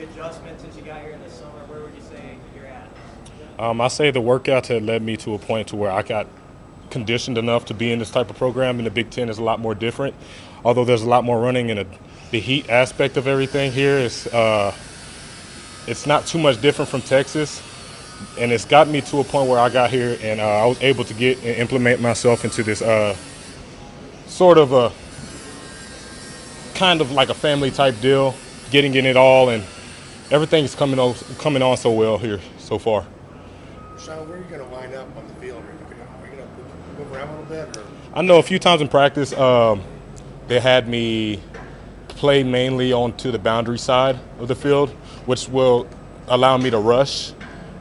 the adjustment since you got here in the summer? Where would you say you're at? I say the workouts had led me to a point to where I got conditioned enough to be in this type of program, and the Big Ten is a lot more different. Although there's a lot more running, and the heat aspect of everything here is it's not too much different from Texas, and it's gotten me to a point where I got here and I was able to get and implement myself into this sort of a kind of like a family type deal, getting in it all, and everything's coming on so well here so far. Sean, where are you going to line up on the field? Are you going to move around a little bit? Or? I know a few times in practice they had me play mainly onto the boundary side of the field, which will allow me to rush.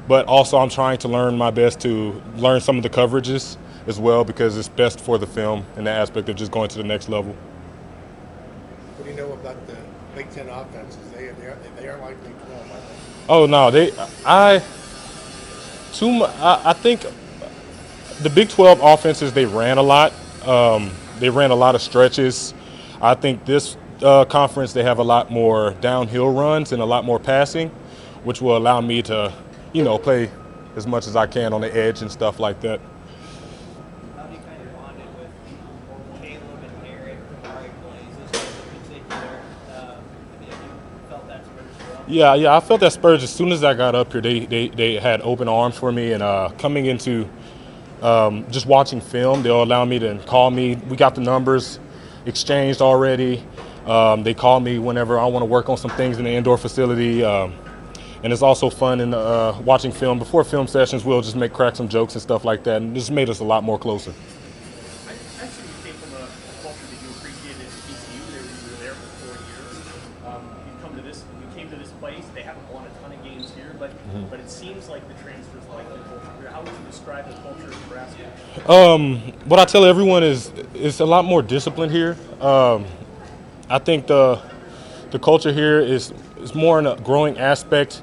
But also I'm trying to learn my best to learn some of the coverages as well, because it's best for the film in the aspect of just going to the next level. What do you know about the Big Ten offenses? They are like Big 12, I think. Oh no, I think the Big 12 offenses, they ran a lot. They ran a lot of stretches. I think this conference, they have a lot more downhill runs and a lot more passing, which will allow me to, play as much as I can on the edge and stuff like that. How do you kind of bond it with Caleb and Eric from Ari Blaze in particular? Have you felt that spurge as well? Yeah, I felt that spurge as soon as I got up here. They had open arms for me, and coming into just watching film, they'll allow me to call me. We got the numbers exchanged already. They call me whenever I want to work on some things in the indoor facility. And it's also fun in watching film. Before film sessions, we'll just crack some jokes and stuff like that, and this made us a lot more closer. I assume you came from a culture that you appreciated at TCU. You were there for 4 years. You came to this place. They haven't won a ton of games here, but it seems like the transfers like the culture here. How would you describe the culture of Nebraska? What I tell everyone is it's a lot more disciplined here. I think the culture here is more in a growing aspect,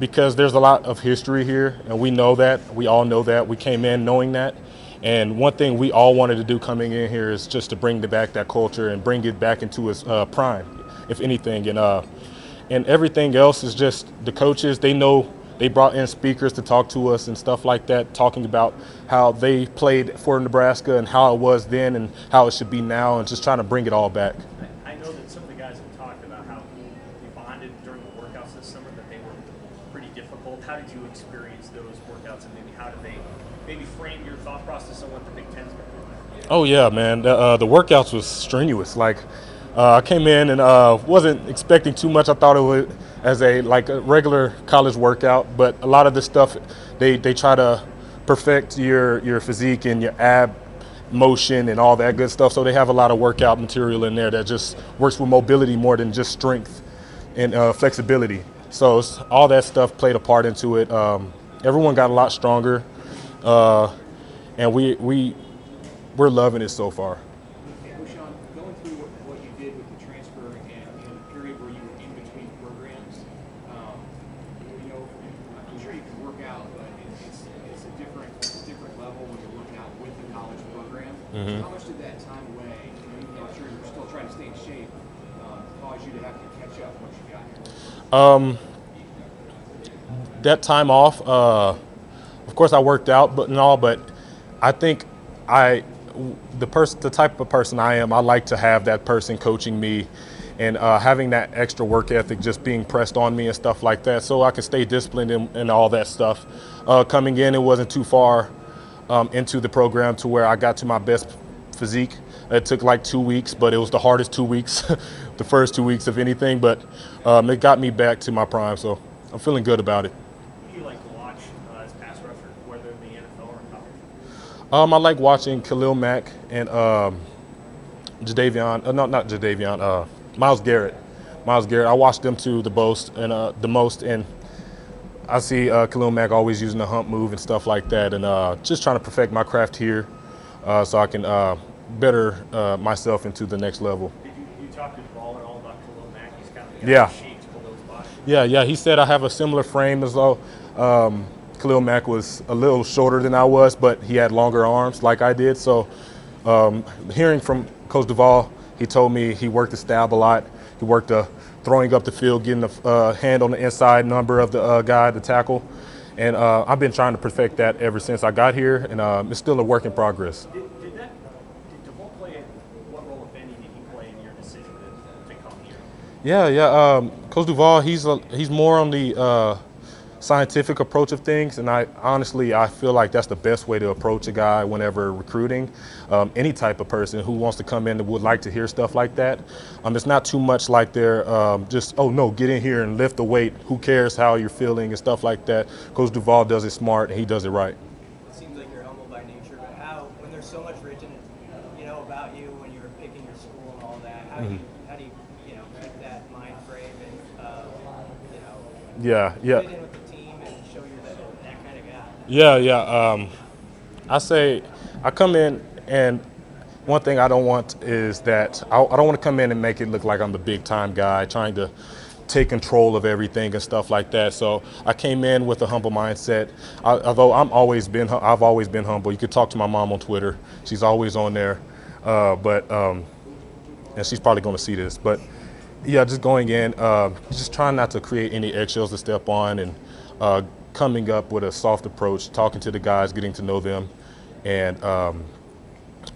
because there's a lot of history here, and we know that. We all know that. We came in knowing that. And one thing we all wanted to do coming in here is just to bring back that culture and bring it back into its prime, if anything. And everything else is just the coaches. They know. They brought in speakers to talk to us and stuff like that, talking about how they played for Nebraska and how it was then and how it should be now, and just trying to bring it all back. I know that some of the guys have talked about how they bonded during the workouts this summer, that they were pretty difficult. How did you experience those workouts, and maybe how did they maybe frame your thought process on what the Big Ten's been doing? Oh yeah, man. The workouts was strenuous. I came in and wasn't expecting too much. I thought it was as a regular college workout, but a lot of this stuff they try to perfect your physique and your ab motion and all that good stuff. So they have a lot of workout material in there that just works with mobility more than just strength and flexibility. So all that stuff played a part into it. Everyone got a lot stronger, and we're loving it so far. Ochaun, going through what you did with the transfer and the period where you were in between programs, I'm sure you can work out, but it's a different level when you're working out with the college program. How much did that time away, I'm sure you're still trying to stay in shape, cause you to have to catch up once you got here? That time off, of course I worked out but I think the type of person I am, I like to have that person coaching me and having that extra work ethic just being pressed on me and stuff like that, so I can stay disciplined and all that stuff. Coming in, it wasn't too far into the program to where I got to my best physique. It took 2 weeks, but it was the hardest 2 weeks, the first 2 weeks of anything, but it got me back to my prime, so I'm feeling good about it. Who do you like to watch as pass rusher, whether in the NFL or in college? I like watching Khalil Mack and Miles Garrett. I watched them two the most, and I see Khalil Mack always using the hump move and stuff like that, and just trying to perfect my craft here so I can better myself into the next level. Did you talk to Ball at all about Khalil Mack? He's kind of Yeah. shaped Khalil's body. Yeah. He said I have a similar frame as though Khalil Mack was a little shorter than I was, but he had longer arms like I did. So hearing from Coach Duvall, he told me he worked the stab a lot. He worked the throwing up the field, getting the hand on the inside number of the guy, the tackle. And I've been trying to perfect that ever since I got here, and it's still a work in progress. Did DeVault play, what role, if any, did he play in your decision to come here? Yeah. Coach Duval, he's more on the scientific approach of things, and I feel like that's the best way to approach a guy whenever recruiting any type of person who wants to come in and would like to hear stuff like that. It's not too much like they're just, oh no, get in here and lift the weight, who cares how you're feeling and stuff like that. Coach Duval does it smart and he does it right. It seems like you're humble by nature, but how, when there's so much written, about you when you were picking your school and all that, how do you keep that mind frame and Yeah. fit in with the team and show you're that kind of guy? Yeah. I say I come in, and one thing I don't want is that I don't want to come in and make it look like I'm the big time guy trying to take control of everything and stuff like that. So I came in with a humble mindset. Although I've always been humble. You could talk to my mom on Twitter. She's always on there, and she's probably going to see this. But yeah, just going in, just trying not to create any eggshells to step on, and coming up with a soft approach, talking to the guys, getting to know them, and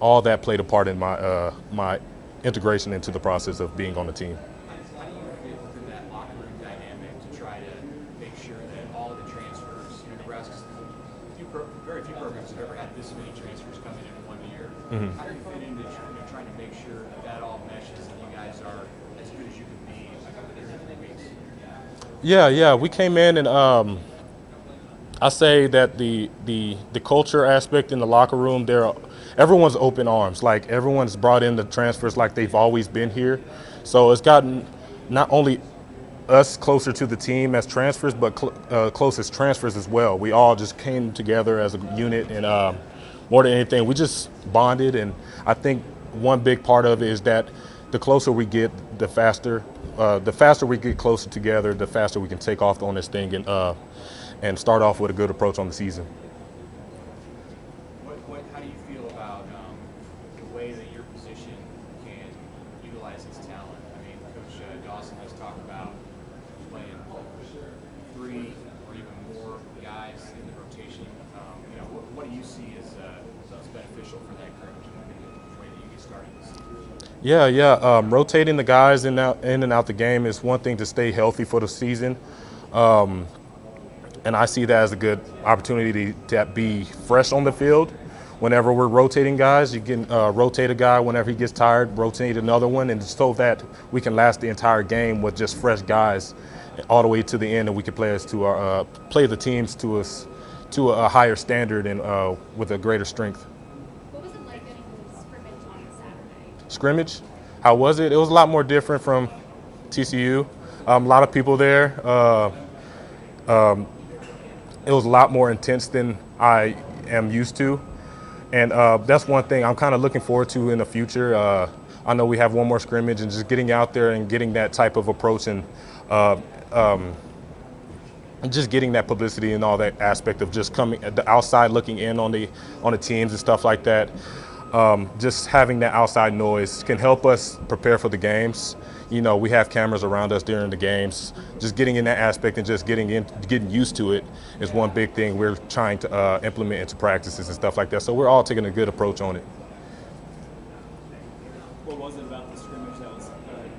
all that played a part in my integration into the process of being on the team. How do you fit within that locker room dynamic to try to make sure that all of the transfers, Nebraska's very few programs have ever had this many transfers come in 1 year. How do you fit into trying to make sure that all meshes and you guys are as good as you can be in 3 weeks? Yeah. We came in, and I say that the culture aspect in the locker room, everyone's open arms. Like, everyone's brought in the transfers like they've always been here. So it's gotten not only us closer to the team as transfers, but close as transfers as well. We all just came together as a unit, and more than anything, we just bonded. And I think one big part of it is that the closer we get, the faster we get closer together, the faster we can take off on this thing and start off with a good approach on the season. How do you feel about the way that your position can utilize its talent? I mean, Coach Dawson has talked about playing 3 or even more guys in the rotation. What do you see as beneficial for that group the way that you get started this season? Yeah. Rotating the guys in and out the game is one thing to stay healthy for the season. And I see that as a good opportunity to be fresh on the field. Whenever we're rotating guys, you can rotate a guy whenever he gets tired, rotate another one, and so that we can last the entire game with just fresh guys all the way to the end, and we can play the teams to a higher standard and with a greater strength. What was it like getting to scrimmage on Saturday? Scrimmage? How was it? It was a lot more different from TCU. A lot of people there. It was a lot more intense than I am used to. And that's one thing I'm kind of looking forward to in the future. I know we have one more scrimmage, and just getting out there and getting that type of approach, and just getting that publicity and all that aspect of just coming the outside looking in on the teams and stuff like that. Just having that outside noise can help us prepare for the games. We have cameras around us during the games. Just getting in that aspect and just getting used to it is one big thing we're trying to implement into practices and stuff like that. So we're all taking a good approach on it. What was it about the scrimmage that was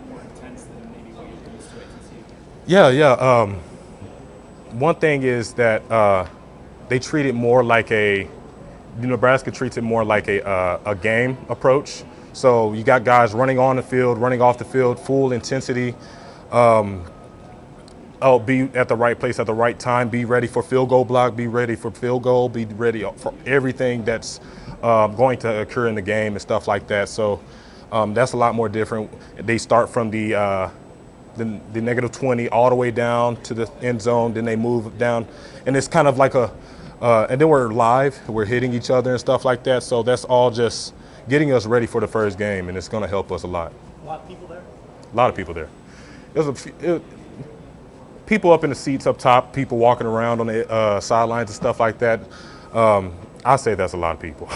more intense than maybe what you're used to at TCU? Yeah. One thing is that they treat it more like Nebraska treats it more like a game approach. So you got guys running on the field, running off the field, full intensity. Be at the right place at the right time. Be ready for field goal block. Be ready for field goal. Be ready for everything that's going to occur in the game and stuff like that. So that's a lot more different. They start from the negative 20 all the way down to the end zone. Then they move down, and it's kind of like and then we're live. We're hitting each other and stuff like that. So that's all just getting us ready for the first game, and it's going to help us a lot. A lot of people there? A lot of people there. People up in the seats up top, people walking around on the sidelines and stuff like that. I say that's a lot of people.